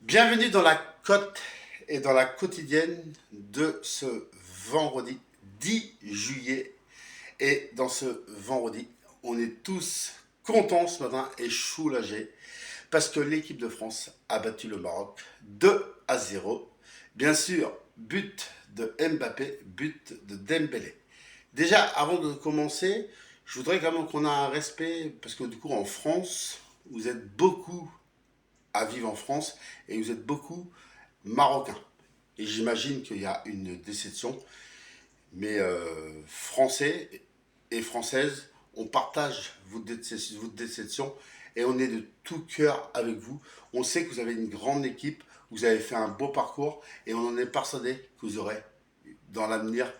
Bienvenue dans la cote et dans la quotidienne de ce vendredi 10 juillet. Et dans ce vendredi, on est tous contents ce matin et soulagés parce que l'équipe de France a battu le Maroc 2-0. Bien sûr, but de Mbappé, but de Dembélé. Déjà, avant de commencer, je voudrais quand même qu'on ait un respect parce que du coup en France, vous êtes beaucoup à vivre en France et vous êtes beaucoup marocains. Et j'imagine qu'il y a une déception, mais Français et Françaises, on partage votre déception et on est de tout cœur avec vous. On sait que vous avez une grande équipe, vous avez fait un beau parcours et on en est persuadé que vous aurez dans l'avenir,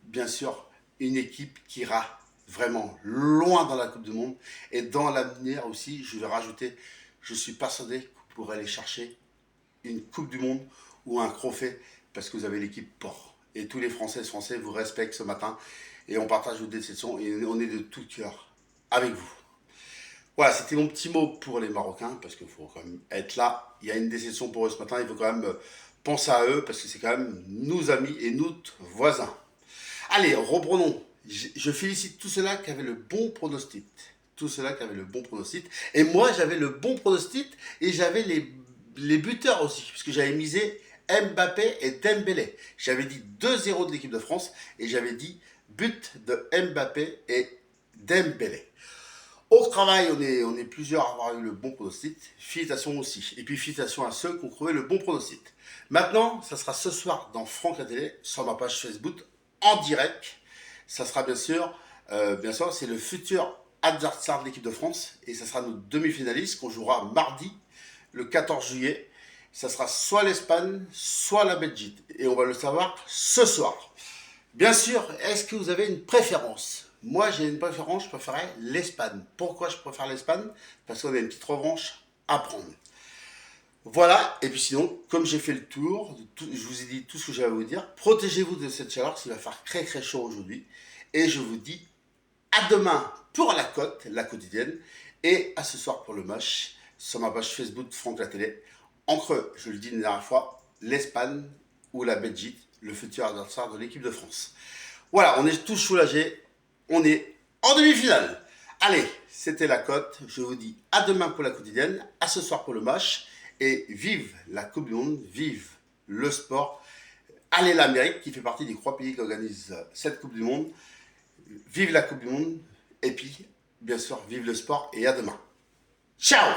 bien sûr, une équipe qui ira vraiment loin dans la Coupe du Monde. Et dans l'avenir aussi, je vais rajouter, je suis persuadé que vous pourrez aller chercher une Coupe du Monde ou un trophée parce que vous avez l'équipe pour. Et tous les Français vous respectent ce matin et on partage vos déceptions et on est de tout cœur avec vous. Voilà, c'était mon petit mot pour les Marocains parce qu'il faut quand même être là. Il y a une déception pour eux ce matin, il faut quand même penser à eux parce que c'est quand même nos amis et nos voisins. Allez, reprenons. Je félicite tous ceux-là qui avaient le bon pronostic. Tous ceux-là qui avaient le bon pronostic. Et moi, j'avais le bon pronostic et j'avais les buteurs aussi. Parce que j'avais misé Mbappé et Dembélé. J'avais dit 2-0 de l'équipe de France et j'avais dit but de Mbappé et Dembélé. Au travail, on est plusieurs à avoir eu le bon pronostic. Félicitations aussi. Et puis félicitations à ceux qui ont trouvé le bon pronostic. Maintenant, ça sera ce soir dans Franck la télé, sur ma page Facebook, en direct. Ça sera bien sûr, c'est le futur adversaire de l'équipe de France. Et ça sera nos demi-finalistes qu'on jouera mardi, le 14 juillet. Ça sera soit l'Espagne, soit la Belgique. Et on va le savoir ce soir. Bien sûr, est-ce que vous avez une préférence? Moi, j'ai une préférence, je préférais l'Espagne. Pourquoi je préfère l'Espagne? Parce qu'on a une petite revanche à prendre. Voilà, et puis sinon, comme j'ai fait le tour, je vous ai dit tout ce que j'avais à vous dire, protégez-vous de cette chaleur, parce qu'il va faire très très chaud aujourd'hui. Et je vous dis à demain pour la cote, la quotidienne, et à ce soir pour le match, sur ma page Facebook Franck la télé. En creux, je le dis une dernière fois, l'Espagne ou la Belgique, le futur adversaire de l'équipe de France. Voilà, on est tous soulagés, on est en demi-finale. Allez, c'était la cote, je vous dis à demain pour la quotidienne, à ce soir pour le match, et vive la Coupe du Monde, vive le sport. Allez l'Amérique qui fait partie des 3 pays qui organisent cette Coupe du Monde. Vive la Coupe du Monde, et puis, bien sûr, vive le sport, et à demain. Ciao!